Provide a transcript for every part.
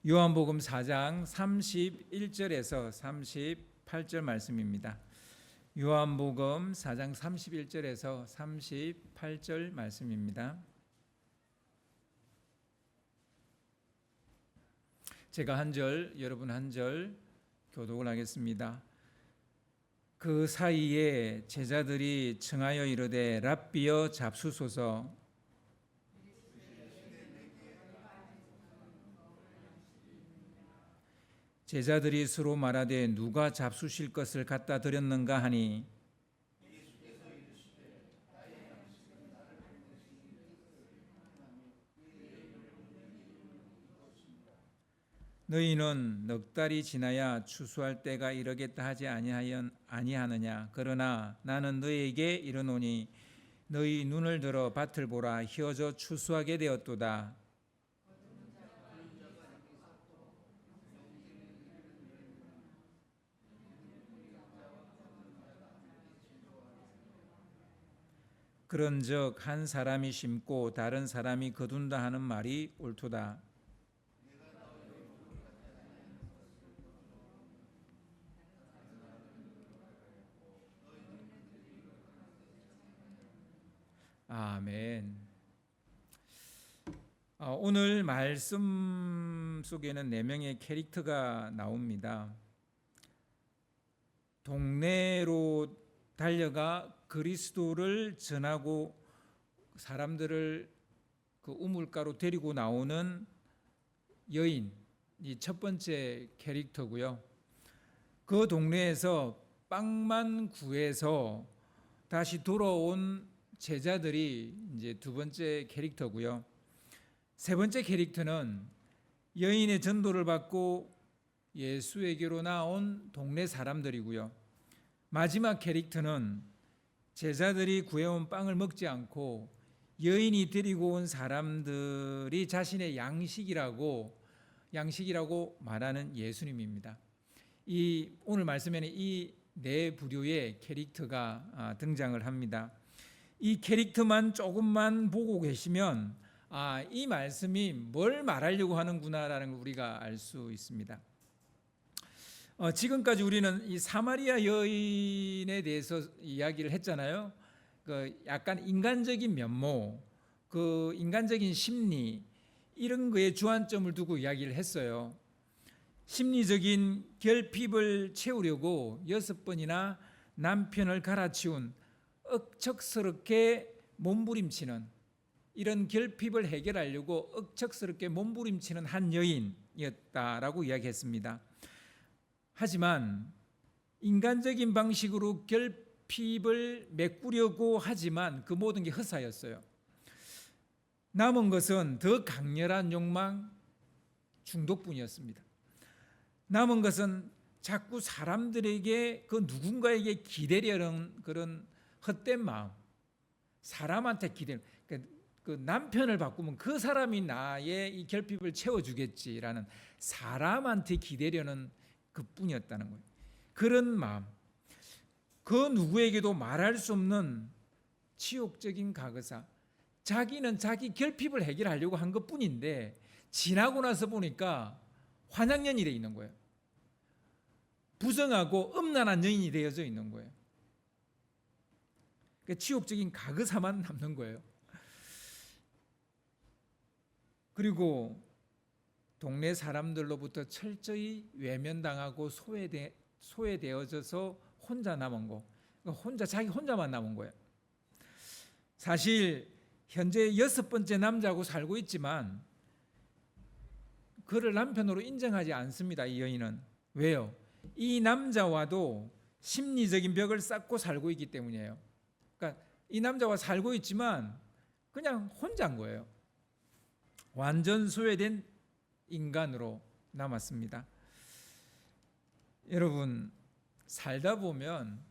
요한복음 4장 31절에서 38절 말씀입니다. 요한복음 4장 31절에서 38절 말씀입니다. 제가 한 절, 여러분 한 절 교독을 하겠습니다. 그 사이에 제자들이 청하여 이르되 랍비여 잡수소서. 제자들이 서로 말하되 누가 잡수실 것을 갖다 드렸는가 하니 너희는 넉 달이 지나야 추수할 때가 이르겠다 하지 아니하느냐. 그러나 나는 너희에게 이르노니 너희 눈을 들어 밭을 보라. 휘어져 추수하게 되었도다. 그런즉 한 사람이 심고 다른 사람이 거둔다 하는 말이 옳도다. 아멘. 오늘 말씀 속에는 4명의 캐릭터가 나옵니다. 동네로 달려가 그리스도를 전하고 사람들을 그 우물가로 데리고 나오는 여인이 첫 번째 캐릭터고요. 그 동네에서 빵만 구해서 다시 돌아온 제자들이 이제 두 번째 캐릭터고요. 세 번째 캐릭터는 여인의 전도를 받고 예수에게로 나온 동네 사람들이고요. 마지막 캐릭터는 제자들이 구해온 빵을 먹지 않고 여인이 데리고 온 사람들이 자신의 양식이라고 말하는 예수님입니다. 이 오늘 말씀에는 이 네 부류의 캐릭터가 등장을 합니다. 이 캐릭터만 조금만 보고 계시면 이 말씀이 뭘 말하려고 하는구나라는 걸 우리가 알 수 있습니다. 지금까지 우리는 이 사마리아 여인에 대해서 이야기를 했잖아요. 그 약간 인간적인 면모, 그 인간적인 심리 이런 거에 주안점을 두고 이야기를 했어요. 심리적인 결핍을 채우려고 6번이나 남편을 갈아치운 억척스럽게 몸부림치는 이런 결핍을 해결하려고 억척스럽게 몸부림치는 한 여인이었다라고 이야기했습니다. 하지만 인간적인 방식으로 결핍을 메꾸려고 하지만 그 모든 게 헛사였어요. 남은 것은 더 강렬한 욕망, 중독뿐이었습니다. 남은 것은 자꾸 사람들에게 그 누군가에게 기대려는 그런 헛된 마음, 사람한테 기대는 그 남편을 바꾸면 그 사람이 나의 이 결핍을 채워주겠지라는 사람한테 기대려는 그뿐이었다는 거예요. 그런 마음, 그 누구에게도 말할 수 없는 치욕적인 과거사, 자기는 자기 결핍을 해결하려고 한 것뿐인데 지나고 나서 보니까 환양연이 되어 있는 거예요. 부정하고 음란한 여인이 되어져 있는 거예요. 그러니까 치욕적인 과거사만 남는 거예요. 그리고 동네 사람들로부터 철저히 외면당하고 소외되어져서 혼자 남은 거, 자기 혼자만 남은 거예요. 사실 현재 6번째 남자하고 살고 있지만 그를 남편으로 인정하지 않습니다. 이 여인은. 왜요? 이 남자와도 심리적인 벽을 쌓고 살고 있기 때문이에요. 그러니까 이 남자와 살고 있지만 그냥 혼자인 거예요. 완전 소외된 인간으로 남았습니다. 여러분, 살다 보면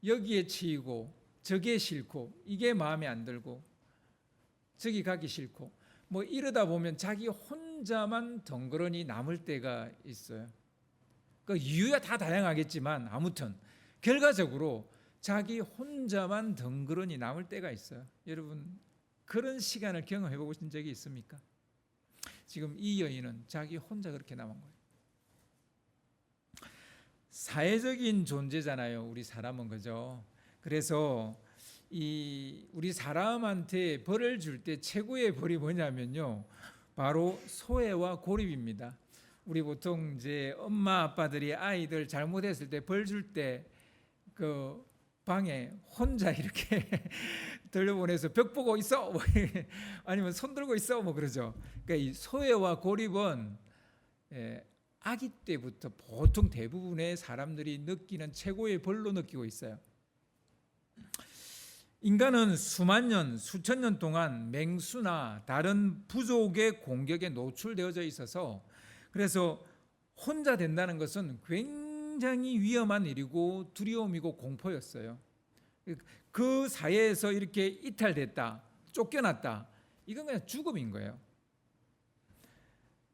여기에 치이고 저기에 싫고 이게 마음에 안 들고 저기 가기 싫고 뭐 이러다 보면 자기 혼자만 덩그러니 남을 때가 있어요. 그 이유야 다 다양하겠지만 아무튼 결과적으로 자기 혼자만 덩그러니 남을 때가 있어요. 여러분 그런 시간을 경험해 보신 적이 있습니까? 지금 이 여인은 자기 혼자 그렇게 남은 거예요. 사회적인 존재잖아요. 우리 사람은, 그죠? 그래서 우리 사람한테 벌을 줄 때 최고의 벌이 뭐냐면요, 바로 소외와 고립입니다. 우리 보통 이제 엄마 아빠들이 아이들 잘못했을 때 벌 줄 때 그 방에 혼자 이렇게 들려보내서 벽 보고 있어, 뭐 아니면 손 들고 있어, 뭐 그러죠. 그러니까 이 소외와 고립은 아기 때부터 보통 대부분의 사람들이 느끼는 최고의 벌로 느끼고 있어요. 인간은 수만 년, 수천 년 동안 맹수나 다른 부족의 공격에 노출되어져 있어서, 그래서 혼자 된다는 것은 굉장히 위험한 일이고 두려움이고 공포였어요. 그 사회에서 이렇게 이탈됐다, 쫓겨났다, 이건 그냥 죽음인 거예요.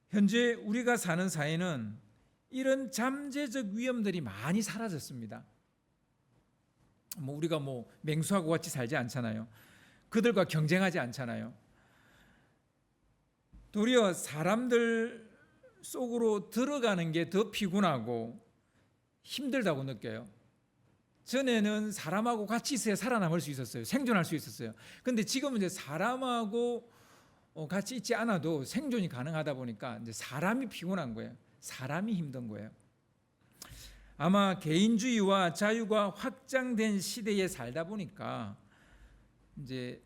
현재 우리가 사는 사회는 이런 잠재적 위험들이 많이 사라졌습니다. 우리가 맹수하고 같이 살지 않잖아요. 그들과 경쟁하지 않잖아요. 도리어 사람들 속으로 들어가는 게 더 피곤하고 힘들다고 느껴요. 전에는 사람하고 같이 있어야 살아남을 수 있었어요. 생존할 수 있었어요. 근데 지금은 이제 사람하고 같이 있지 않아도 생존이 가능하다 보니까 이제 사람이 피곤한 거예요. 사람이 힘든 거예요. 아마 개인주의와 자유가 확장된 시대에 살다 보니까 이제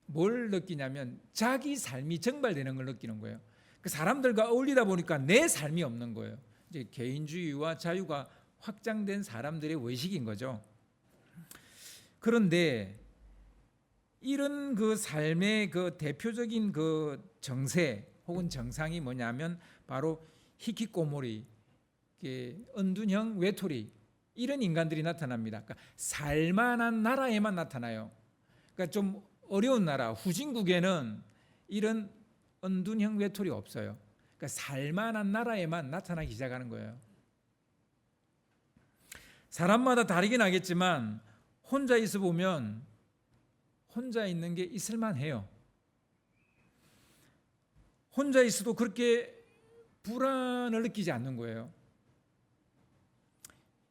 뭘 느끼냐면 자기 삶이 증발되는 걸 느끼는 거예요. 그 사람들과 어울리다 보니까 내 삶이 없는 거예요. 이제 개인주의와 자유가 확장된 사람들의 외식인 거죠. 그런데 이런 그 삶의 그 대표적인 그 정세 혹은 정상이 뭐냐면 바로 히키코모리, 은둔형 외톨이, 이런 인간들이 나타납니다. 그러니까 살만한 나라에만 나타나요. 그러니까 좀 어려운 나라, 후진국에는 이런 은둔형 외톨이 없어요. 그러니까 살만한 나라에만 나타나기 시작하는 거예요. 사람마다 다르긴 하겠지만 혼자 있어 보면 혼자 있는 게 있을만 해요. 혼자 있어도 그렇게 불안을 느끼지 않는 거예요.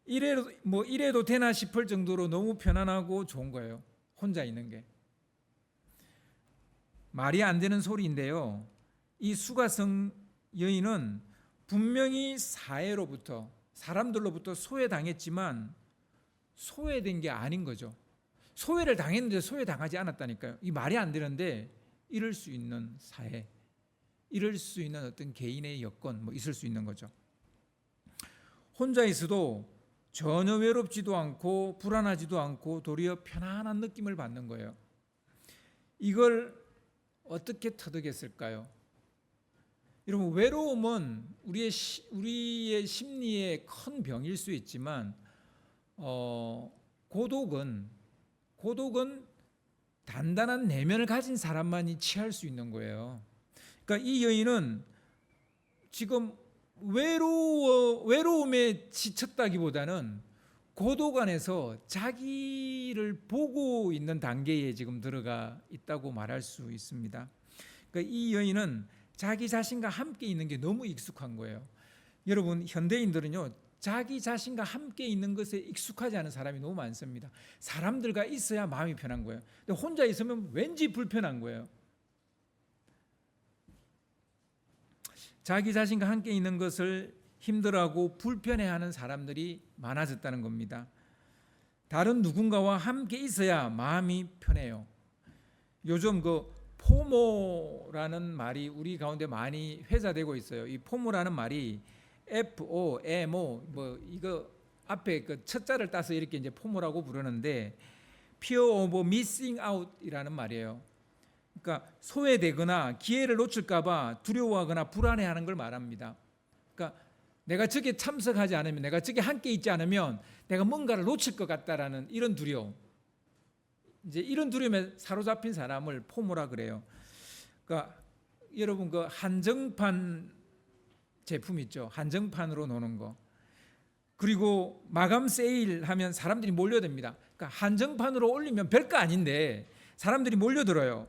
이래도 되나 싶을 정도로 너무 편안하고 좋은 거예요. 혼자 있는 게. 말이 안 되는 소리인데요. 이 수가성 여인은 분명히 사회로부터, 사람들로부터 소외당했지만 소외된 게 아닌 거죠. 소외를 당했는데 소외당하지 않았다니까요. 이 말이 안 되는데 이럴 수 있는 사회, 이럴 수 있는 어떤 개인의 여건 있을 수 있는 거죠. 혼자 있어도 전혀 외롭지도 않고 불안하지도 않고 도리어 편안한 느낌을 받는 거예요. 이걸 어떻게 터득했을까요? 여러분, 외로움은 우리의 심리의 큰 병일 수 있지만 고독은 단단한 내면을 가진 사람만이 취할 수 있는 거예요. 그러니까 이 여인은 지금 외로움에 지쳤다기보다는 고독 안에서 자기를 보고 있는 단계에 지금 들어가 있다고 말할 수 있습니다. 그러니까 이 여인은 자기 자신과 함께 있는 게 너무 익숙한 거예요. 여러분, 현대인들은요, 자기 자신과 함께 있는 것에 익숙하지 않은 사람이 너무 많습니다. 사람들과 있어야 마음이 편한 거예요. 근데 혼자 있으면 왠지 불편한 거예요. 자기 자신과 함께 있는 것을 힘들어하고 불편해하는 사람들이 많아졌다는 겁니다. 다른 누군가와 함께 있어야 마음이 편해요. 요즘 포모라는 말이 우리 가운데 많이 회자되고 있어요. 이 포모라는 말이 FOMO, 이거 앞에 그 첫자를 따서 이렇게 이제 포모라고 부르는데 Fear of Missing Out이라는 말이에요. 그러니까 소외되거나 기회를 놓칠까봐 두려워하거나 불안해하는 걸 말합니다. 그러니까 내가 저기에 참석하지 않으면, 내가 저기에 함께 있지 않으면 내가 뭔가를 놓칠 것 같다라는 이런 두려움. 이제 이런 두려움에 사로잡힌 사람을 포모라 그래요. 그러니까 여러분, 그 한정판 제품 있죠. 한정판으로 노는 거. 그리고 마감 세일 하면 사람들이 몰려듭니다. 그러니까 한정판으로 올리면 별거 아닌데 사람들이 몰려들어요.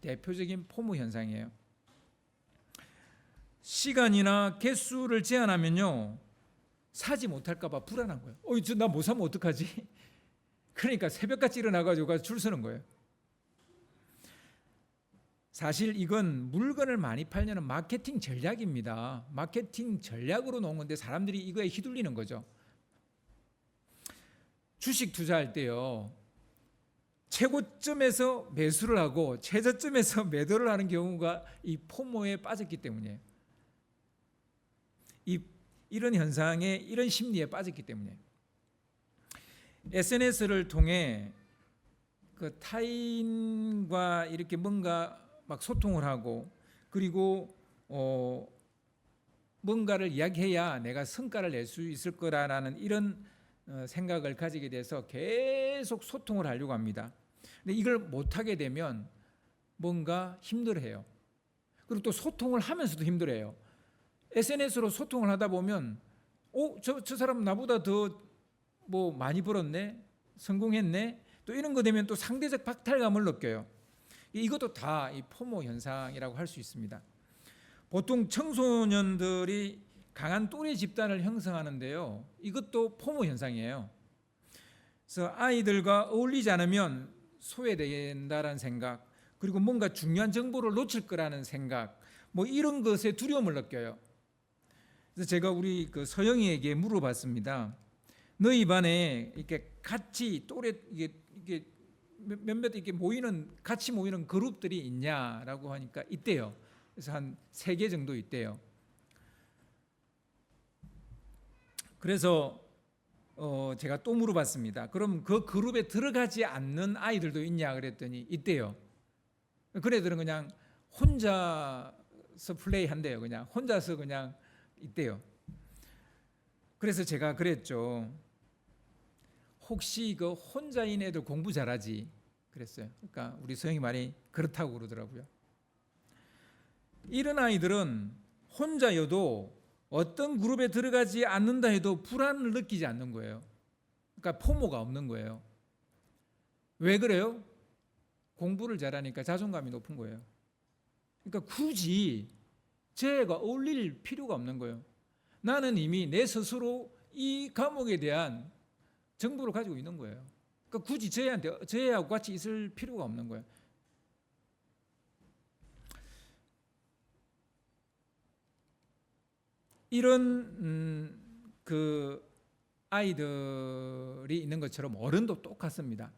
대표적인 포모 현상이에요. 시간이나 개수를 제한하면요, 사지 못할까 봐 불안한 거예요. 나 못 사면 어떡하지? 그러니까 새벽같이 일어나가지고 가서 줄 서는 거예요. 사실 이건 물건을 많이 팔려는 마케팅 전략입니다. 마케팅 전략으로 놓은 건데 사람들이 이거에 휘둘리는 거죠. 주식 투자할 때요, 최고점에서 매수를 하고 최저점에서 매도를 하는 경우가 이 포모에 빠졌기 때문이에요. 이런 현상에, 이런 심리에 빠졌기 때문이에요. SNS를 통해 그 타인과 이렇게 뭔가 막 소통을 하고, 그리고 뭔가를 이야기해야 내가 성과를 낼 수 있을 거라는 이런 생각을 가지게 돼서 계속 소통을 하려고 합니다. 근데 이걸 못하게 되면 뭔가 힘들어해요. 그리고 또 소통을 하면서도 힘들어해요. SNS로 소통을 하다 보면 저 사람 나보다 더 뭐 많이 벌었네, 성공했네, 또 이런 거 되면 또 상대적 박탈감을 느껴요. 이것도 다 이 포모 현상이라고 할 수 있습니다. 보통 청소년들이 강한 또래 집단을 형성하는데요, 이것도 포모 현상이에요. 그래서 아이들과 어울리지 않으면 소외된다는 생각, 그리고 뭔가 중요한 정보를 놓칠 거라는 생각, 뭐 이런 것에 두려움을 느껴요. 그래서 제가 우리 그 서영이에게 물어봤습니다. 너희 반에 이렇게 같이 또래 이게 몇몇 이렇게 같이 모이는 그룹들이 있냐라고 하니까 있대요. 그래서 한 3개 정도 있대요. 그래서 제가 또 물어봤습니다. 그럼 그 그룹에 들어가지 않는 아이들도 있냐 그랬더니 있대요. 그 애들은 그냥 혼자서 플레이한대요. 그냥 혼자서 그냥 있대요. 그래서 제가 그랬죠. 혹시 그 혼자인 애들 공부 잘하지? 그랬어요. 그러니까 우리 서영이 말이 그렇다고 그러더라고요. 이런 아이들은 혼자여도 어떤 그룹에 들어가지 않는다 해도 불안을 느끼지 않는 거예요. 그러니까 포모가 없는 거예요. 왜 그래요? 공부를 잘하니까 자존감이 높은 거예요. 그러니까 굳이 쟤가 어울릴 필요가 없는 거예요. 나는 이미 내 스스로 이 과목에 대한 정보를 가지고 있는 거예요. 그러니까 굳이 쟤하고 같이 있을 필요가 없는 거예요. 이런 그 아이들이 있는 것처럼 어른도 똑같습니다.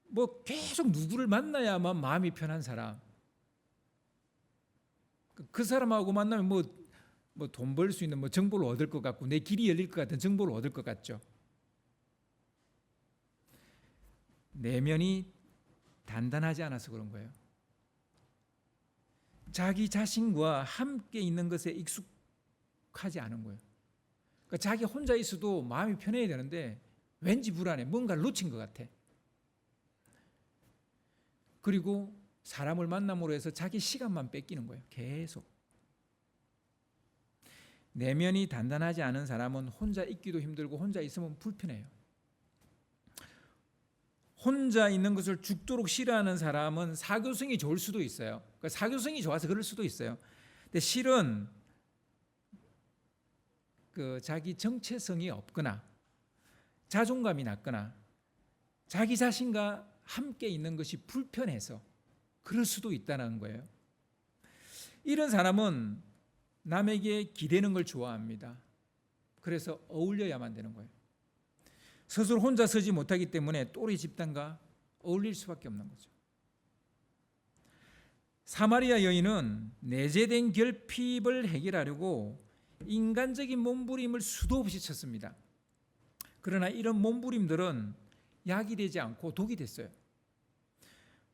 뭐 계속 누구를 만나야만 마음이 편한 사람, 그 사람하고 만나면 뭐 돈 벌 수 있는 뭐 정보를 얻을 것 같고 내 길이 열릴 것 같은 정보를 얻을 것 같죠. 내면이 단단하지 않아서 그런 거예요. 자기 자신과 함께 있는 것에 익숙하지 않은 거예요. 그러니까 자기 혼자 있어도 마음이 편해야 되는데 왠지 불안해. 뭔가를 놓친 것 같아. 그리고 사람을 만남으로 해서 자기 시간만 뺏기는 거예요. 계속. 내면이 단단하지 않은 사람은 혼자 있기도 힘들고 혼자 있으면 불편해요. 혼자 있는 것을 죽도록 싫어하는 사람은 사교성이 좋을 수도 있어요. 그러니까 사교성이 좋아서 그럴 수도 있어요. 근데 실은 그 자기 정체성이 없거나 자존감이 낮거나 자기 자신과 함께 있는 것이 불편해서 그럴 수도 있다는 거예요. 이런 사람은 남에게 기대는 걸 좋아합니다. 그래서 어울려야만 되는 거예요. 스스로 혼자 서지 못하기 때문에 또래 집단과 어울릴 수밖에 없는 거죠. 사마리아 여인은 내재된 결핍을 해결하려고 인간적인 몸부림을 수도 없이 쳤습니다. 그러나 이런 몸부림들은 약이 되지 않고 독이 됐어요.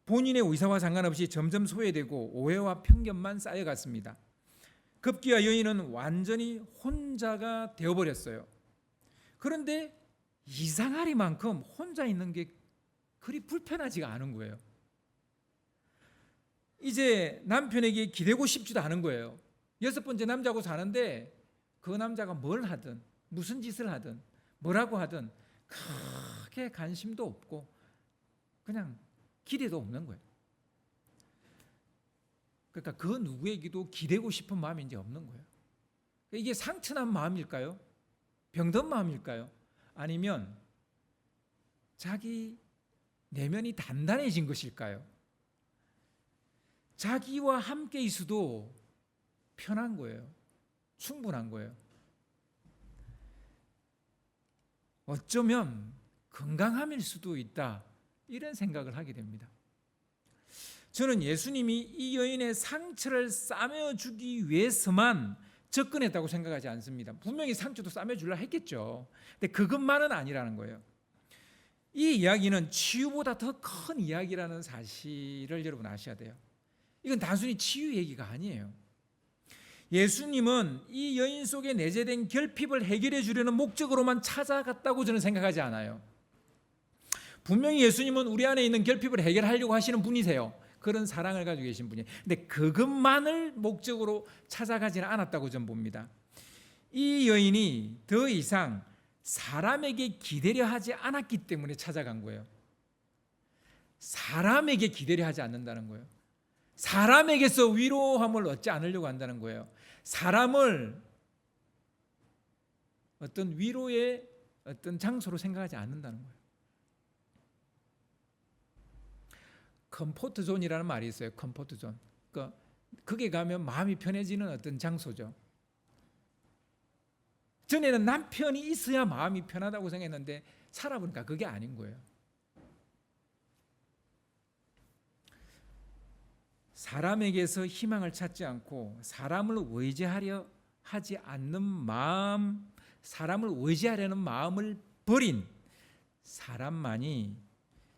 본인의 의사와 상관없이 점점 소외되고 오해와 편견만 쌓여갔습니다. 급기야 여인은 완전히 혼자가 되어버렸어요. 그런데 이상하리만큼 혼자 있는 게 그리 불편하지가 않은 거예요. 이제 남편에게 기대고 싶지도 않은 거예요. 6번째 남자하고 사는데 그 남자가 뭘 하든 무슨 짓을 하든 뭐라고 하든 크게 관심도 없고 그냥 기대도 없는 거예요. 그러니까 그 누구에게도 기대고 싶은 마음이 이제 없는 거예요. 이게 상처난 마음일까요? 병든 마음일까요? 아니면 자기 내면이 단단해진 것일까요? 자기와 함께 있어도 편한 거예요. 충분한 거예요. 어쩌면 건강함일 수도 있다, 이런 생각을 하게 됩니다. 저는 예수님이 이 여인의 상처를 싸매주기 위해서만 접근했다고 생각하지 않습니다. 분명히 상처도 싸매주려 했겠죠. 근데 그것만은 아니라는 거예요. 이 이야기는 치유보다 더 큰 이야기라는 사실을 여러분 아셔야 돼요. 이건 단순히 치유 얘기가 아니에요. 예수님은 이 여인 속에 내재된 결핍을 해결해 주려는 목적으로만 찾아갔다고 저는 생각하지 않아요. 분명히 예수님은 우리 안에 있는 결핍을 해결하려고 하시는 분이세요. 그런 사랑을 가지고 계신 분이에요. 근데 그것만을 목적으로 찾아가지는 않았다고 저는 봅니다. 이 여인이 더 이상 사람에게 기대려 하지 않았기 때문에 찾아간 거예요. 사람에게 기대려 하지 않는다는 거예요. 사람에게서 위로함을 얻지 않으려고 한다는 거예요. 사람을 어떤 위로의 어떤 장소로 생각하지 않는다는 거예요. 컴포트 존이라는 말이 있어요. 컴포트 존. 그러니까 거기에 가면 마음이 편해지는 어떤 장소죠. 전에는 남편이 있어야 마음이 편하다고 생각했는데 살아보니까 그게 아닌 거예요. 사람에게서 희망을 찾지 않고 사람을 의지하려 하지 않는 마음, 사람을 의지하려는 마음을 버린 사람만이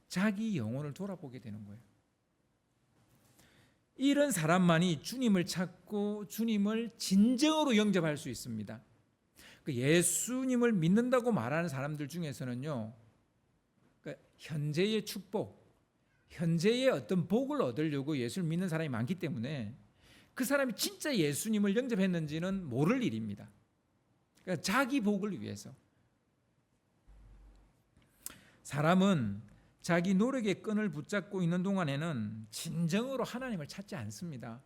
자기 영혼을 돌아보게 되는 거예요. 이런 사람만이 주님을 찾고 주님을 진정으로 영접할 수 있습니다. 예수님을 믿는다고 말하는 사람들 중에서는요, 현재의 축복, 현재의 어떤 복을 얻으려고 예수를 믿는 사람이 많기 때문에 그 사람이 진짜 예수님을 영접했는지는 모를 일입니다. 그러니까 자기 복을 위해서. 사람은 자기 노력의 끈을 붙잡고 있는 동안에는 진정으로 하나님을 찾지 않습니다.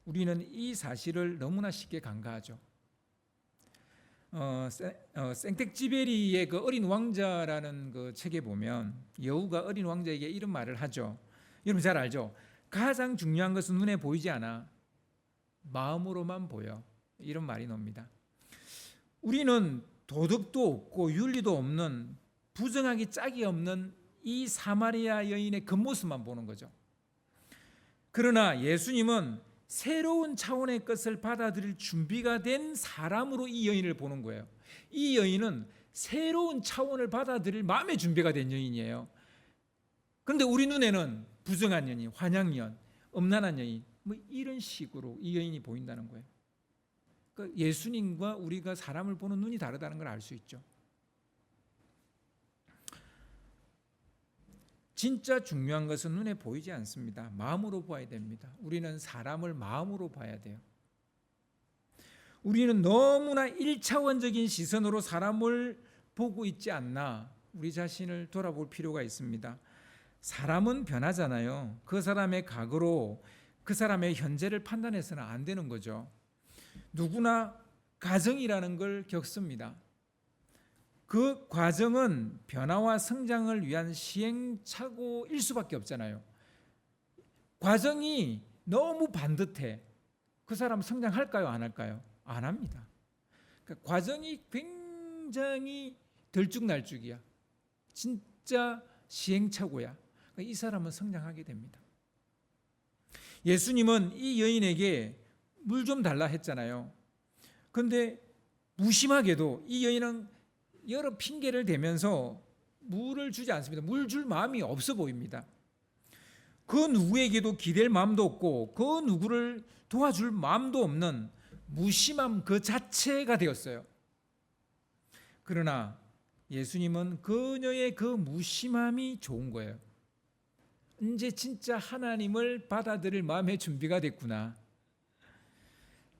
우리는 이 사실을 너무나 쉽게 간과하죠. 생텍쥐베리의 그 어린 왕자라는 그 책에 보면 여우가 어린 왕자에게 이런 말을 하죠. 여러분 잘 알죠? 가장 중요한 것은 눈에 보이지 않아, 마음으로만 보여. 이런 말이 나옵니다. 우리는 도덕도 없고 윤리도 없는, 부정하기 짝이 없는 이 사마리아 여인의 겉모습만 보는 거죠. 그러나 예수님은 새로운 차원의 것을 받아들일 준비가 된 사람으로 이 여인을 보는 거예요. 이 여인은 새로운 차원을 받아들일 마음의 준비가 된 여인이에요. 그런데 우리 눈에는 부정한 여인, 환양연, 음란한 여인, 뭐 이런 식으로 이 여인이 보인다는 거예요. 그러니까 예수님과 우리가 사람을 보는 눈이 다르다는 걸 알 수 있죠. 진짜 중요한 것은 눈에 보이지 않습니다. 마음으로 봐야 됩니다. 우리는 사람을 마음으로 봐야 돼요. 우리는 너무나 1차원적인 시선으로 사람을 보고 있지 않나, 우리 자신을 돌아볼 필요가 있습니다. 사람은 변하잖아요. 그 사람의 과거로 그 사람의 현재를 판단해서는 안 되는 거죠. 누구나 과정이라는 걸 겪습니다. 그 과정은 변화와 성장을 위한 시행착오일 수밖에 없잖아요. 과정이 너무 반듯해. 그 사람 성장할까요? 안 할까요? 안 합니다. 그러니까 과정이 굉장히 들쭉날쭉이야. 진짜 시행착오야. 그러니까 이 사람은 성장하게 됩니다. 예수님은 이 여인에게 물 좀 달라 했잖아요. 그런데 무심하게도 이 여인은 여러 핑계를 대면서 물을 주지 않습니다. 물 줄 마음이 없어 보입니다. 그 누구에게도 기댈 마음도 없고 그 누구를 도와줄 마음도 없는 무심함 그 자체가 되었어요. 그러나 예수님은 그녀의 그 무심함이 좋은 거예요. 이제 진짜 하나님을 받아들일 마음의 준비가 됐구나.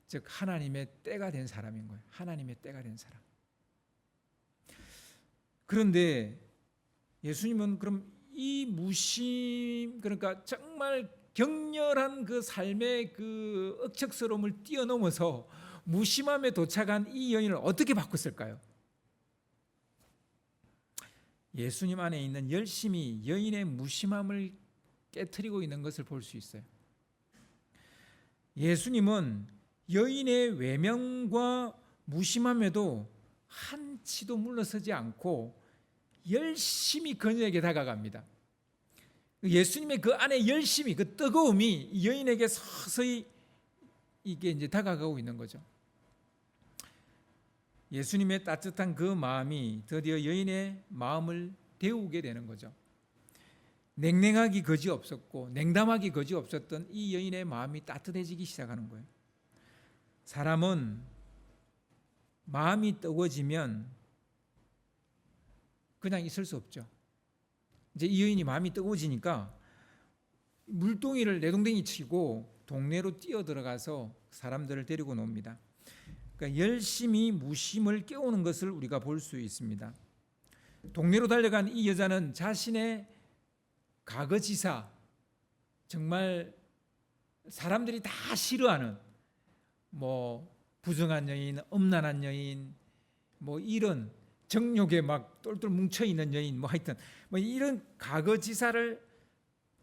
즉 하나님의 때가 된 사람인 거예요. 하나님의 때가 된 사람. 그런데 예수님은 그럼 이 무심, 그러니까 정말 격렬한 그 삶의 그 억척스러움을 뛰어넘어서 무심함에 도착한 이 여인을 어떻게 바꿨을까요? 예수님 안에 있는 열심이 여인의 무심함을 깨트리고 있는 것을 볼 수 있어요. 예수님은 여인의 외면과 무심함에도 한치도 물러서지 않고 열심히 그녀에게 다가갑니다. 예수님의 그 안에 열심이, 그 뜨거움이 여인에게 서서히 이게 이제 다가가고 있는 거죠. 예수님의 따뜻한 그 마음이 드디어 여인의 마음을 데우게 되는 거죠. 냉랭하기 거지없었고 냉담하기 거지없었던 이 여인의 마음이 따뜻해지기 시작하는 거예요. 사람은 마음이 뜨거워지면 그냥 있을 수 없죠. 이제 이 여인이 마음이 뜨거워지니까 물동이를 내동댕이 치고 동네로 뛰어들어가서 사람들을 데리고 놉니다. 그러니까 열심히 무심을 깨우는 것을 우리가 볼 수 있습니다. 동네로 달려간 이 여자는 자신의 과거지사, 정말 사람들이 다 싫어하는 뭐 부정한 여인, 음란한 여인, 뭐 이런 정욕에 막 똘똘 뭉쳐 있는 여인, 뭐 하여튼 뭐 이런 과거지사를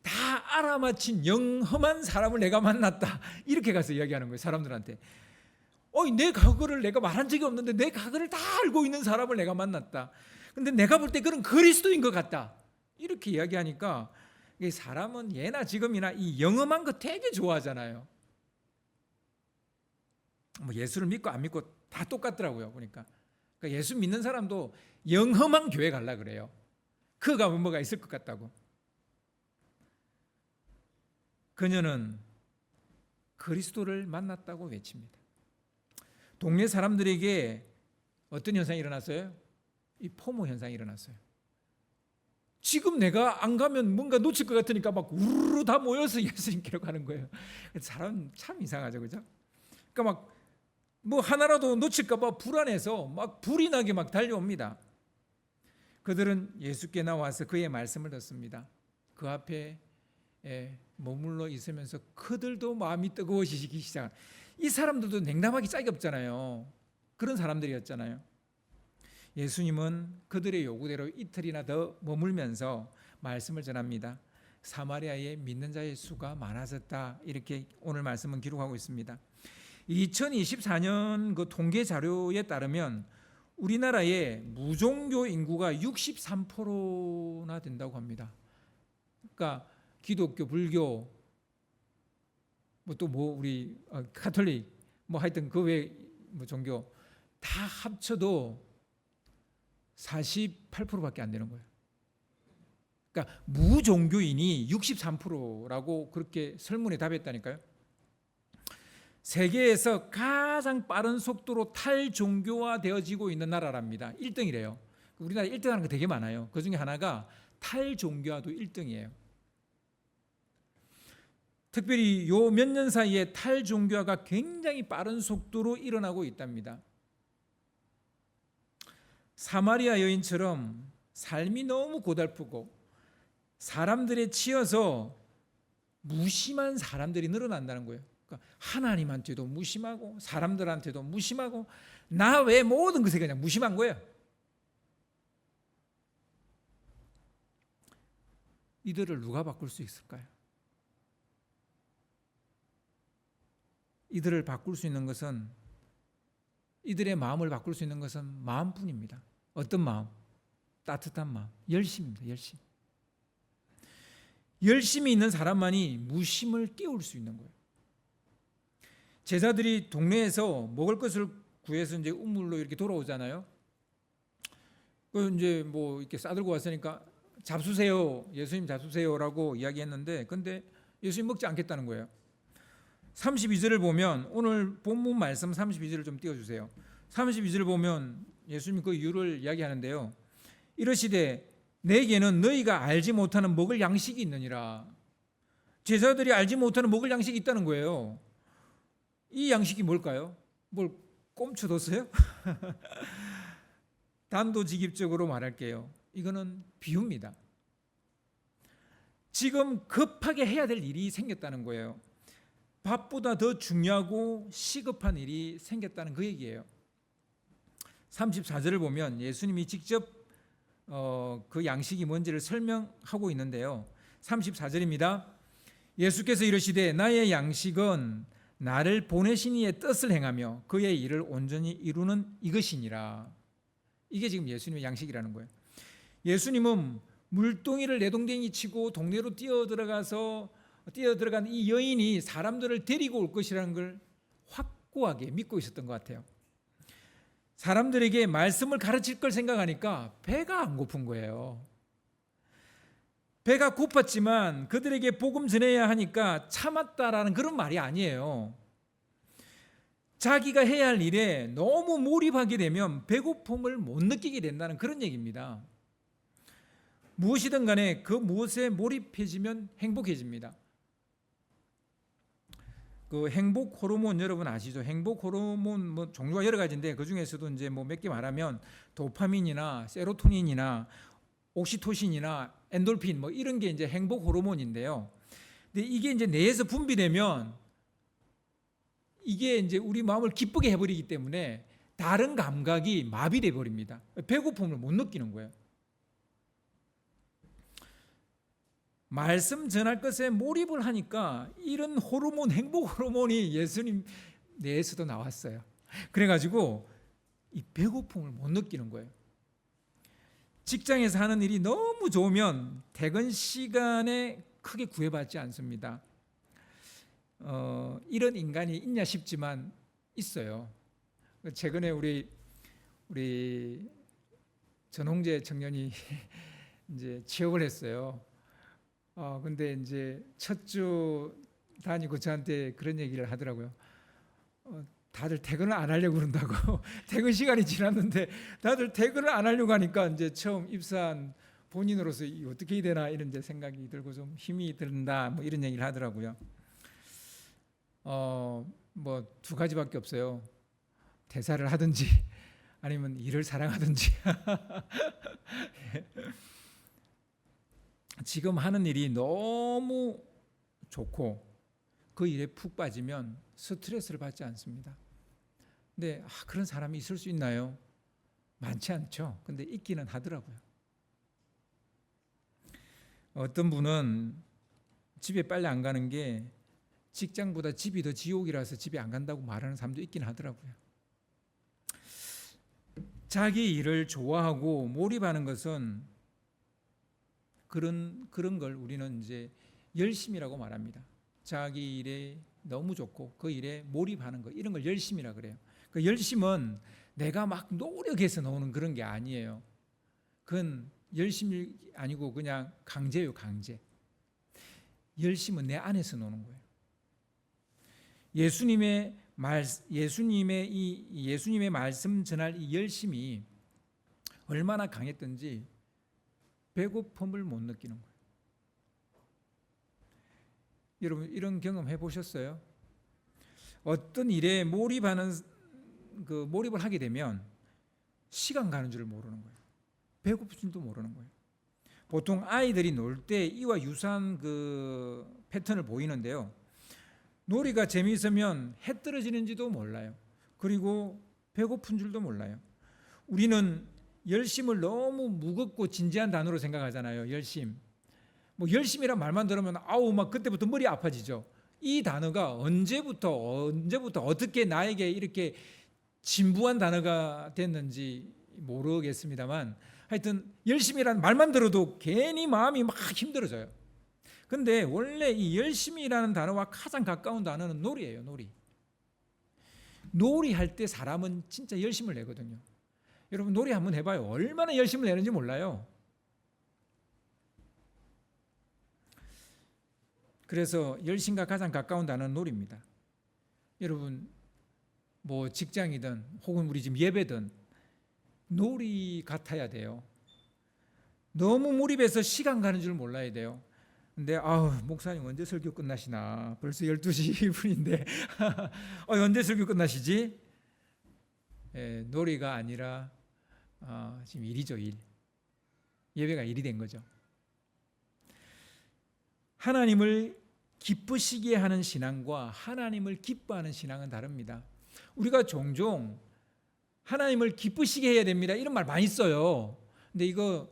다 알아맞힌 영험한 사람을 내가 만났다, 이렇게 가서 이야기하는 거예요. 사람들한테 내 과거를 내가 말한 적이 없는데 내 과거를 다 알고 있는 사람을 내가 만났다. 근데 내가 볼 때 그런 그리스도인 것 같다, 이렇게 이야기하니까 사람은 예나 지금이나 이 영험한 거 되게 좋아하잖아요. 뭐 예수를 믿고 안 믿고 다 똑같더라고요. 보니까 그러니까 예수 믿는 사람도 영험한 교회 가려고 그래요. 그가 뭐가 있을 것 같다고. 그녀는 그리스도를 만났다고 외칩니다. 동네 사람들에게 어떤 현상이 일어났어요? 이 포모 현상이 일어났어요. 지금 내가 안 가면 뭔가 놓칠 것 같으니까 막 우르르 다 모여서 예수님께로 가는 거예요. 사람 참 이상하죠, 그죠? 그러니까 막 뭐 하나라도 놓칠까 봐 불안해서 막 불이 나게 막 달려옵니다. 그들은 예수께 나와서 그의 말씀을 듣습니다. 그 앞에 머물러 있으면서 그들도 마음이 뜨거워지기 시작. 이 사람들도 냉담하기 짝이 없잖아요. 그런 사람들이었잖아요. 예수님은 그들의 요구대로 이틀이나 더 머물면서 말씀을 전합니다. 사마리아에 믿는 자의 수가 많아졌다, 이렇게 오늘 말씀은 기록하고 있습니다. 2024년 그 통계 자료에 따르면 우리나라의 무종교 인구가 63%나 된다고 합니다. 그러니까 기독교, 불교, 뭐 또 뭐 우리 가톨릭, 뭐 하여튼 그 외 뭐 종교 다 합쳐도 48%밖에 안 되는 거예요. 그러니까 무종교인이 63%라고 그렇게 설문에 답했다니까요. 세계에서 가장 빠른 속도로 탈종교화 되어지고 있는 나라랍니다. 1등이래요. 우리나라 1등하는 거 되게 많아요. 그 중에 하나가 탈종교화도 1등이에요. 특별히 요 몇 년 사이에 탈종교화가 굉장히 빠른 속도로 일어나고 있답니다. 사마리아 여인처럼 삶이 너무 고달프고 사람들에 치여서 무심한 사람들이 늘어난다는 거예요. 그러니까 하나님한테도 무심하고 사람들한테도 무심하고 나 외 모든 것에 그냥 무심한 거예요. 이들을 누가 바꿀 수 있을까요? 이들을 바꿀 수 있는 것은, 이들의 마음을 바꿀 수 있는 것은 마음뿐입니다. 어떤 마음? 따뜻한 마음, 열심입니다. 열심. 열심이 있는 사람만이 무심을 깨울 수 있는 거예요. 제자들이 동네에서 먹을 것을 구해서 이제 우물로 이렇게 돌아오잖아요. 그 이제 뭐 이렇게 싸들고 왔으니까 잡수세요, 예수님 잡수세요라고 이야기했는데, 근데 예수님 먹지 않겠다는 거예요. 32절을 보면, 오늘 본문 말씀 32절을 좀 띄워주세요. 32절을 보면 예수님이 그 이유를 이야기하는데요. 이르시되 내게는 너희가 알지 못하는 먹을 양식이 있느니라. 제자들이 알지 못하는 먹을 양식이 있다는 거예요. 이 양식이 뭘까요? 뭘 꼼쳐뒀어요? 단도직입적으로 말할게요. 이거는 비유입니다. 지금 급하게 해야 될 일이 생겼다는 거예요. 밥보다 더 중요하고 시급한 일이 생겼다는 그 얘기예요. 34절을 보면 예수님이 직접 그 양식이 뭔지를 설명하고 있는데요. 34절입니다. 예수께서 이르시되 나의 양식은 나를 보내신 이의 뜻을 행하며 그의 일을 온전히 이루는 이것이니라. 이게 지금 예수님의 양식이라는 거예요. 예수님은 물동이를 내동댕이 치고 동네로 뛰어들어간 이 여인이 사람들을 데리고 올 것이라는 걸 확고하게 믿고 있었던 것 같아요. 사람들에게 말씀을 가르칠 걸 생각하니까 배가 안 고픈 거예요. 배가 고팠지만 그들에게 복음 전해야 하니까 참았다라는 그런 말이 아니에요. 자기가 해야 할 일에 너무 몰입하게 되면 배고픔을 못 느끼게 된다는 그런 얘기입니다. 무엇이든 간에 그 무엇에 몰입해지면 행복해집니다. 그 행복 호르몬 여러분 아시죠? 행복 호르몬 뭐 종류가 여러 가지인데 그 중에서도 이제 뭐 몇 개 말하면 도파민이나 세로토닌이나 옥시토신이나 엔돌핀 뭐 이런 게 이제 행복 호르몬인데요. 근데 이게 이제 뇌에서 분비되면 이게 이제 우리 마음을 기쁘게 해버리기 때문에 다른 감각이 마비돼 버립니다. 배고픔을 못 느끼는 거예요. 말씀 전할 것에 몰입을 하니까 이런 호르몬, 행복 호르몬이 예수님 뇌에서도 나왔어요. 그래가지고 이 배고픔을 못 느끼는 거예요. 직장에서 하는 일이 너무 좋으면 퇴근 시간에 크게 구애받지 않습니다. 이런 인간이 있냐 싶지만 있어요. 최근에 우리 전홍재 청년이 이제 취업을 했어요. 근데 이제 첫 주 다니고 저한테 그런 얘기를 하더라고요. 다들 퇴근을 안 하려고 그런다고. 퇴근 시간이 지났는데 다들 퇴근을 안 하려고 하니까 이제 처음 입사한 본인으로서 어떻게 해야 되나 이런 이제 생각이 들고 좀 힘이 든다 뭐 이런 얘기를 하더라고요. 뭐 두 가지밖에 없어요. 대사를 하든지 아니면 일을 사랑하든지. 지금 하는 일이 너무 좋고 그 일에 푹 빠지면 스트레스를 받지 않습니다. 근데 그런 사람이 있을 수 있나요? 많지 않죠. 근데 있기는 하더라고요. 어떤 분은 집에 빨리 안 가는 게 직장보다 집이 더 지옥이라서 집에 안 간다고 말하는 사람도 있긴 하더라고요. 자기 일을 좋아하고 몰입하는 것은 그런 걸 우리는 이제 열심이라고 말합니다. 자기 일에 너무 좋고 그 일에 몰입하는 거 이런 걸 열심이라 그래요. 그 열심은 내가 막 노력해서 나오는 그런 게 아니에요. 그건 열심이 아니고 그냥 강제예요, 강제. 열심은 내 안에서 노는 거예요. 예수님의 말씀 전할 이 열심이 얼마나 강했던지 배고픔을 못 느끼는 거예요. 여러분 이런 경험 해보셨어요? 어떤 일에 몰입을 하게 되면 시간 가는 줄 모르는 거예요. 배고픈 줄도 모르는 거예요. 보통 아이들이 놀 때 이와 유사한 그 패턴을 보이는데요. 놀이가 재미있으면 해 떨어지는지도 몰라요. 그리고 배고픈 줄도 몰라요. 우리는 열심을 너무 무겁고 진지한 단어로 생각하잖아요. 열심. 뭐 열심이란 말만 들으면 막 그때부터 머리 아파지죠. 이 단어가 언제부터 어떻게 나에게 이렇게 진부한 단어가 됐는지 모르겠습니다만 하여튼 열심이란 말만 들어도 괜히 마음이 막 힘들어져요. 근데 원래 이 열심이라는 단어와 가장 가까운 단어는 놀이예요. 놀이할 때 사람은 진짜 열심을 내거든요. 여러분 놀이 한번 해봐요. 얼마나 열심을 내는지 몰라요. 그래서 열심과 가장 가까운 단어는 놀이입니다. 여러분 뭐 직장이든 혹은 우리 지금 예배든 놀이 같아야 돼요. 너무 몰입해서 시간 가는 줄 몰라야 돼요. 근데 목사님 언제 설교 끝나시나? 벌써 12시 1분인데 언제 설교 끝나시지? 놀이가 아니라 지금 일이죠. 일. 예배가 일이 된 거죠. 하나님을 기쁘시게 하는 신앙과 하나님을 기뻐하는 신앙은 다릅니다. 우리가 종종 하나님을 기쁘시게 해야 됩니다, 이런 말 많이 써요. 근데 이거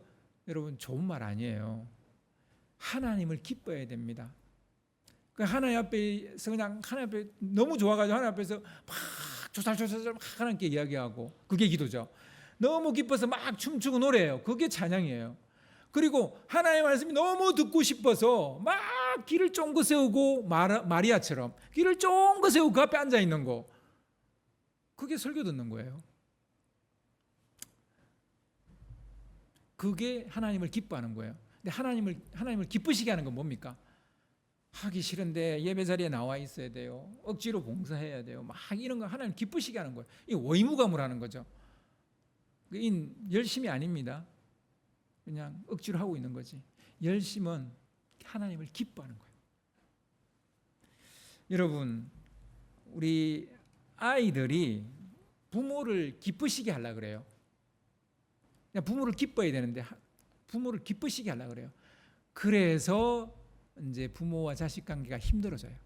여러분 좋은 말 아니에요. 하나님을 기뻐해야 됩니다. 그 하나님 앞에서 그냥 하나님 앞에 너무 좋아가지고 하나님 앞에서 막 조살조살 막 하나님께 이야기하고, 그게 기도죠. 너무 기뻐서 막 춤추고 노래해요. 그게 찬양이에요. 그리고 하나님의 말씀이 너무 듣고 싶어서 막 길을 쫑긋 세우고, 마리아처럼 길을 쫑긋 세우고 그 앞에 앉아 있는 거, 그게 설교 듣는 거예요. 그게 하나님을 기뻐하는 거예요. 근데 하나님을 기쁘시게 하는 건 뭡니까? 하기 싫은데 예배 자리에 나와 있어야 돼요. 억지로 봉사해야 돼요. 막 이런 거 하나님 기쁘시게 하는 거예요. 이 의무감을 하는 거죠. 이 열심이 아닙니다. 그냥 억지로 하고 있는 거지. 열심은 하나님을 기뻐하는 거예요. 여러분, 우리 아이들이 부모를 기쁘시게 하려고 그래요. 그냥 부모를 기뻐해야 되는데 부모를 기쁘시게 하려고 그래요. 그래서 이제 부모와 자식 관계가 힘들어져요.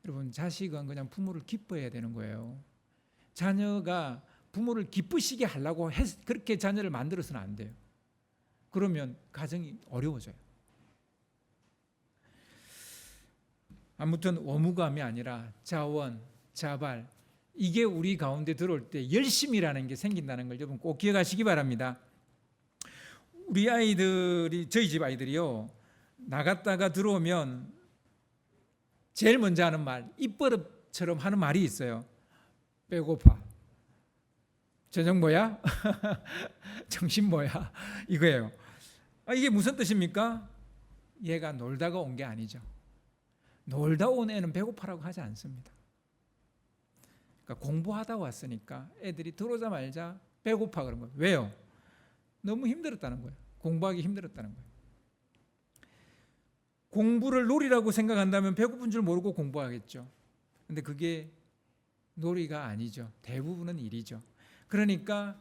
여러분, 자식은 그냥 부모를 기뻐해야 되는 거예요. 자녀가 부모를 기쁘시게 하려고 그렇게 자녀를 만들어서는 안 돼요. 그러면 가정이 어려워져요. 아무튼 의무감이 아니라 자원, 자발, 이게 우리 가운데 들어올 때 열심이라는 게 생긴다는 걸 여러분 꼭 기억하시기 바랍니다. 우리 아이들이, 저희 집 아이들이요, 나갔다가 들어오면 제일 먼저 하는 말, 입버릇처럼 하는 말이 있어요. 배고파. 저녁 뭐야? 점심 뭐야? 이거예요. 이게 무슨 뜻입니까? 얘가 놀다가 온 게 아니죠. 놀다 온 애는 배고파라고 하지 않습니다. 그러니까 공부하다 왔으니까 애들이 들어오자마자 배고파 그런 거예요. 왜요? 너무 힘들었다는 거예요. 공부하기 힘들었다는 거예요. 공부를 놀이라고 생각한다면 배고픈 줄 모르고 공부하겠죠. 근데 그게 놀이가 아니죠. 대부분은 일이죠. 그러니까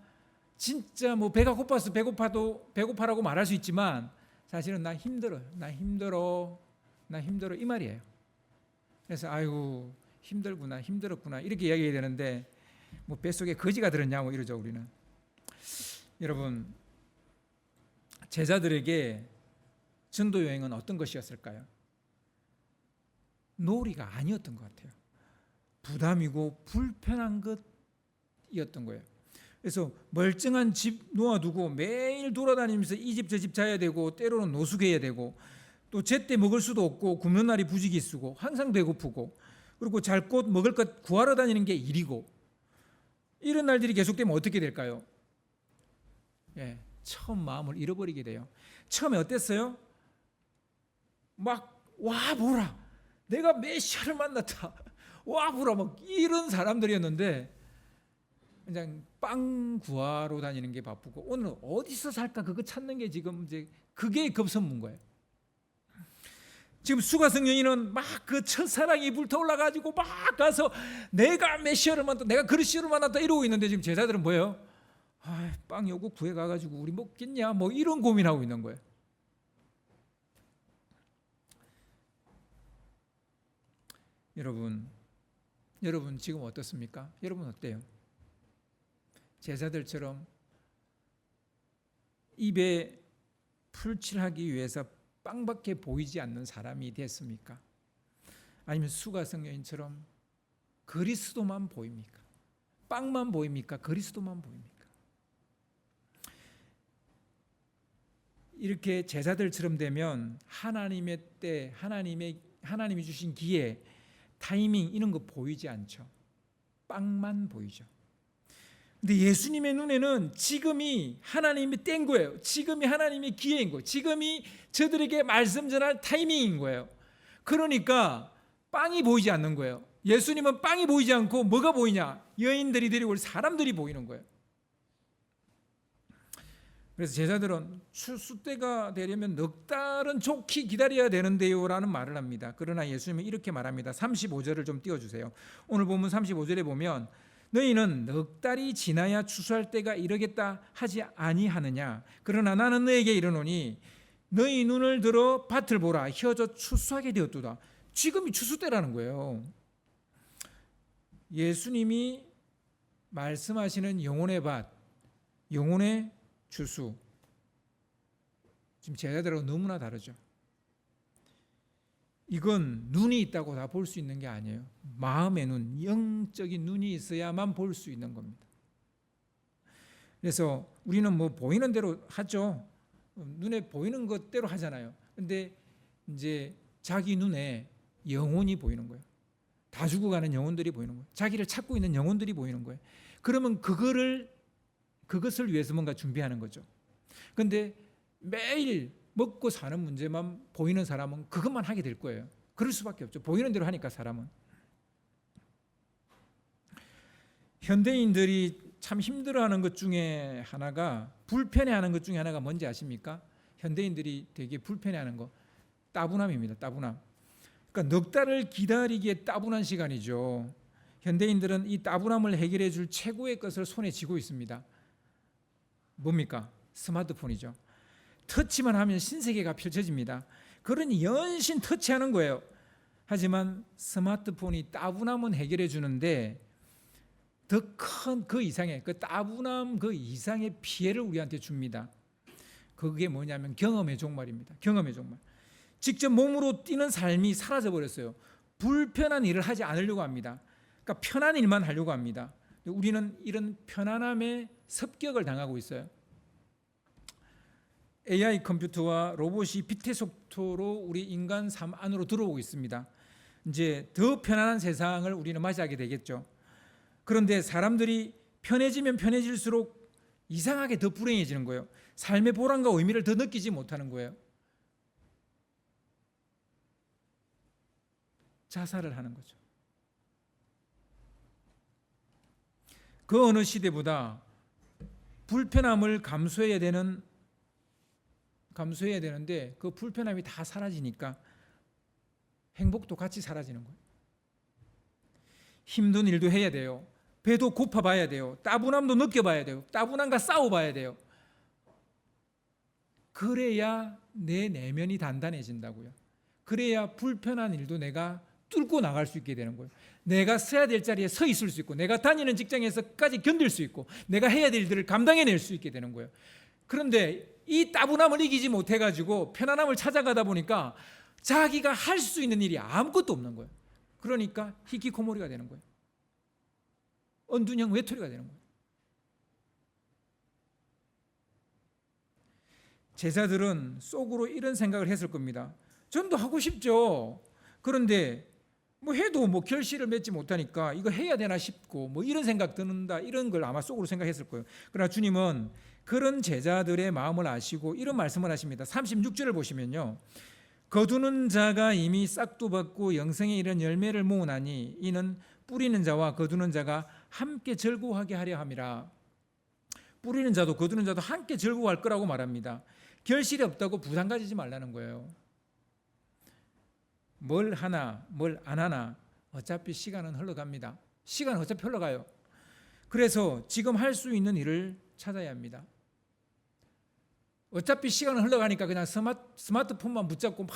진짜 뭐 배가 고파서 배고파라고 말할 수 있지만 사실은 나 힘들어 이 말이에요. 그래서 아이고 힘들었구나 이렇게 이야기해야 되는데 뭐 뱃속에 거지가 들었냐고 이러죠 우리는. 여러분, 제자들에게 전도 여행은 어떤 것이었을까요? 놀이가 아니었던 것 같아요. 부담이고 불편한 것이었던 거예요. 그래서 멀쩡한 집 놓아두고 매일 돌아다니면서 이 집 저 집 자야 되고, 때로는 노숙해야 되고, 또 제때 먹을 수도 없고, 굶는 날이 부지기수고, 항상 배고프고, 그리고 잘 곳 먹을 것 구하러 다니는 게 일이고, 이런 날들이 계속되면 어떻게 될까요? 처음 마음을 잃어버리게 돼요. 처음에 어땠어요? 막 와 보라, 내가 메시아를 만났다, 와 보라, 막 이런 사람들이었는데 그냥 빵 구하러 다니는 게 바쁘고, 오늘 어디서 살까 그거 찾는 게 지금 이제 그게 급선무인 거예요. 지금 수가성 여인은 막 그 첫사랑이 불타올라가지고 막 가서 내가 메시아를 만났다, 내가 그리스도를 만났다 이러고 있는데, 지금 제자들은 뭐예요? 빵 요거 구해가가지고 우리 먹겠냐 뭐 이런 고민하고 있는 거예요. 여러분 지금 어떻습니까? 여러분 어때요? 제자들처럼 입에 풀칠하기 위해서 빵밖에 보이지 않는 사람이 됐습니까? 아니면 수가성 여인처럼 그리스도만 보입니까? 빵만 보입니까? 그리스도만 보입니까? 이렇게 제자들처럼 되면 하나님의 때, 하나님이 주신 기회, 타이밍 이런 거 보이지 않죠. 빵만 보이죠. 근데 예수님의 눈에는 지금이 하나님이 뗀 거예요. 지금이 하나님의 기회인 거예요. 지금이 저들에게 말씀 전할 타이밍인 거예요. 그러니까 빵이 보이지 않는 거예요. 예수님은 빵이 보이지 않고 뭐가 보이냐? 여인들이 데리고 올 사람들이 보이는 거예요. 그래서 제자들은 추수 때가 되려면 넉 달은 좋게 기다려야 되는데요 라는 말을 합니다. 그러나 예수님은 이렇게 말합니다. 35절을 좀 띄워주세요. 오늘 본문 35절에 보면 너희는 넉 달이 지나야 추수할 때가 이르겠다 하지 아니하느냐. 그러나 나는 너에게 이르노니 너희 눈을 들어 밭을 보라. 휘어져 추수하게 되었도다. 지금이 추수 때라는 거예요. 예수님이 말씀하시는 영혼의 밭, 영혼의 추수, 지금 제자들하고 너무나 다르죠. 이건 눈이 있다고 다 볼 수 있는 게 아니에요. 마음의 눈, 영적인 눈이 있어야만 볼 수 있는 겁니다. 그래서 우리는 뭐 보이는 대로 하죠. 눈에 보이는 것대로 하잖아요. 근데 이제 자기 눈에 영혼이 보이는 거예요. 다 죽어가는 영혼들이 보이는 거예요. 자기를 찾고 있는 영혼들이 보이는 거예요. 그러면 그것을 위해서 뭔가 준비하는 거죠. 근데 매일 먹고 사는 문제만 보이는 사람은 그것만 하게 될 거예요. 그럴 수밖에 없죠. 보이는 대로 하니까 사람은. 현대인들이 참 힘들어하는 것 중에 하나가, 불편해하는 것 중에 하나가 뭔지 아십니까? 현대인들이 되게 불편해하는 거, 따분함입니다. 따분함. 그러니까 넉 달을 기다리기에 따분한 시간이죠. 현대인들은 이 따분함을 해결해 줄 최고의 것을 손에 쥐고 있습니다. 뭡니까? 스마트폰이죠. 터치만 하면 신세계가 펼쳐집니다. 그러니 연신 터치하는 거예요. 하지만 스마트폰이 따분함은 해결해 주는데 더 큰 그 이상의, 그 따분함 그 이상의 피해를 우리한테 줍니다. 그게 뭐냐면 경험의 종말입니다. 경험의 종말. 직접 몸으로 뛰는 삶이 사라져 버렸어요. 불편한 일을 하지 않으려고 합니다. 그러니까 편한 일만 하려고 합니다. 우리는 이런 편안함에 습격을 당하고 있어요. AI 컴퓨터와 로봇이 빛의 속도로 우리 인간 삶 안으로 들어오고 있습니다. 이제 더 편안한 세상을 우리는 맞이하게 되겠죠. 그런데 사람들이 편해지면 편해질수록 이상하게 더 불행해지는 거예요. 삶의 보람과 의미를 더 느끼지 못하는 거예요. 자살을 하는 거죠. 그 어느 시대보다 불편함을 감수해야 되는데 그 불편함이 다 사라지니까 행복도 같이 사라지는 거예요. 힘든 일도 해야 돼요. 배도 고파봐야 돼요. 따분함도 느껴봐야 돼요. 따분함과 싸워봐야 돼요. 그래야 내 내면이 단단해진다고요. 그래야 불편한 일도 내가 뚫고 나갈 수 있게 되는 거예요. 내가 서야 될 자리에 서 있을 수 있고, 내가 다니는 직장에서까지 견딜 수 있고, 내가 해야 될 일들을 감당해낼 수 있게 되는 거예요. 그런데 이 따분함을 이기지 못해가지고 편안함을 찾아가다 보니까 자기가 할 수 있는 일이 아무것도 없는 거예요. 그러니까 히키코모리가 되는 거예요. 언둔형 외톨이가 되는 거예요. 제자들은 속으로 이런 생각을 했을 겁니다. 전도 하고 싶죠. 그런데 뭐 해도 뭐 결실을 맺지 못하니까 이거 해야 되나 싶고 뭐 이런 생각 드는다, 이런 걸 아마 속으로 생각했을 거예요. 그러나 주님은 그런 제자들의 마음을 아시고 이런 말씀을 하십니다. 36절을 보시면요, 거두는 자가 이미 싹도 받고 영생에 이른 열매를 모으나니 이는 뿌리는 자와 거두는 자가 함께 즐거워하게 하려 함이라. 뿌리는 자도 거두는 자도 함께 즐거워할 거라고 말합니다. 결실이 없다고 부담 가지지 말라는 거예요. 뭘 하나 뭘 안 하나 어차피 시간은 흘러갑니다. 시간은 어차피 흘러가요. 그래서 지금 할 수 있는 일을 찾아야 합니다. 어차피 시간은 흘러가니까 그냥 스마트폰만 붙잡고 막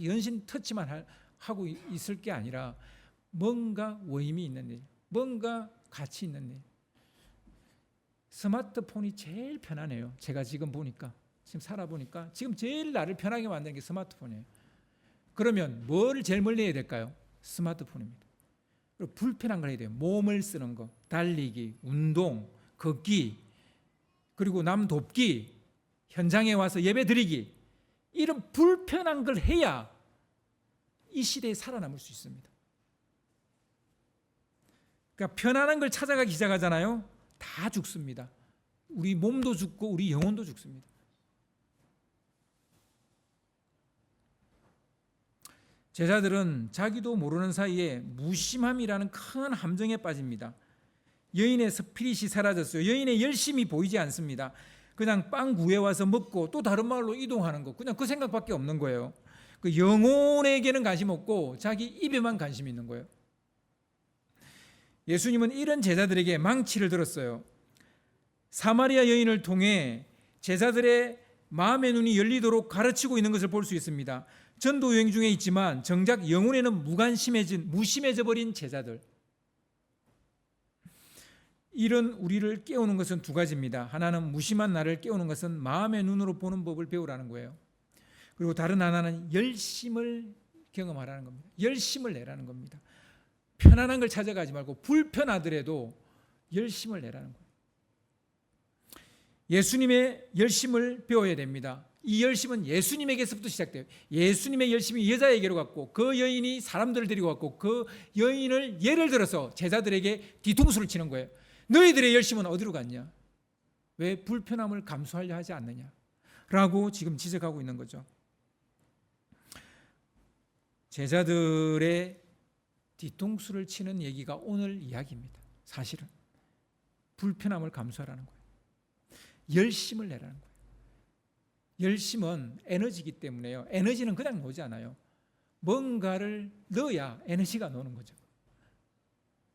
연신 터치만 하고 있을 게 아니라 뭔가 의미 있는 일, 뭔가 가치 있는 일. 스마트폰이 제일 편하네요. 제가 지금 보니까, 지금 살아보니까 지금 제일 나를 편하게 만드는 게 스마트폰이에요. 그러면 뭘 제일 멀리 해야 될까요? 스마트폰입니다. 그리고 불편한 걸 해야 돼요. 몸을 쓰는 거, 달리기, 운동, 걷기, 그리고 남 돕기, 현장에 와서 예배 드리기, 이런 불편한 걸 해야 이 시대에 살아남을 수 있습니다. 그러니까 편안한 걸 찾아가기 시작하잖아요. 다 죽습니다. 우리 몸도 죽고 우리 영혼도 죽습니다. 제자들은 자기도 모르는 사이에 무심함이라는 큰 함정에 빠집니다. 여인의 스피릿이 사라졌어요. 여인의 열심이 보이지 않습니다. 그냥 빵 구해와서 먹고 또 다른 마을로 이동하는 거, 그냥 그 생각밖에 없는 거예요. 그 영혼에게는 관심 없고 자기 입에만 관심 있는 거예요. 예수님은 이런 제자들에게 망치를 들었어요. 사마리아 여인을 통해 제자들의 마음의 눈이 열리도록 가르치고 있는 것을 볼 수 있습니다. 전도 여행 중에 있지만 정작 영혼에는 무심해져 버린 제자들. 이런 우리를 깨우는 것은 두 가지입니다. 하나는 무심한 나를 깨우는 것은 마음의 눈으로 보는 법을 배우라는 거예요. 그리고 다른 하나는 열심을 경험하라는 겁니다. 열심을 내라는 겁니다. 편안한 걸 찾아가지 말고 불편하더라도 열심을 내라는 거예요. 예수님의 열심을 배워야 됩니다. 이 열심은 예수님에게서부터 시작돼요. 예수님의 열심이 여자에게로 갔고 그 여인이 사람들을 데리고 갔고 그 여인을 예를 들어서 제자들에게 뒤통수를 치는 거예요. 너희들의 열심은 어디로 갔냐? 왜 불편함을 감수하려 하지 않느냐? 라고 지금 지적하고 있는 거죠. 제자들의 뒤통수를 치는 얘기가 오늘 이야기입니다. 사실은 불편함을 감수하라는 거예요. 열심을 내라는 거예요. 열심은 에너지이기 때문에요. 에너지는 그냥 오지 않아요. 뭔가를 넣어야 에너지가 노는 거죠.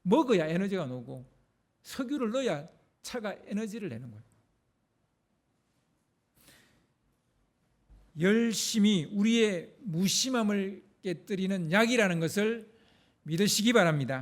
먹어야 에너지가 노고 석유를 넣어야 차가 에너지를 내는 거예요. 열심이 우리의 무심함을 깨뜨리는 약이라는 것을 믿으시기 바랍니다.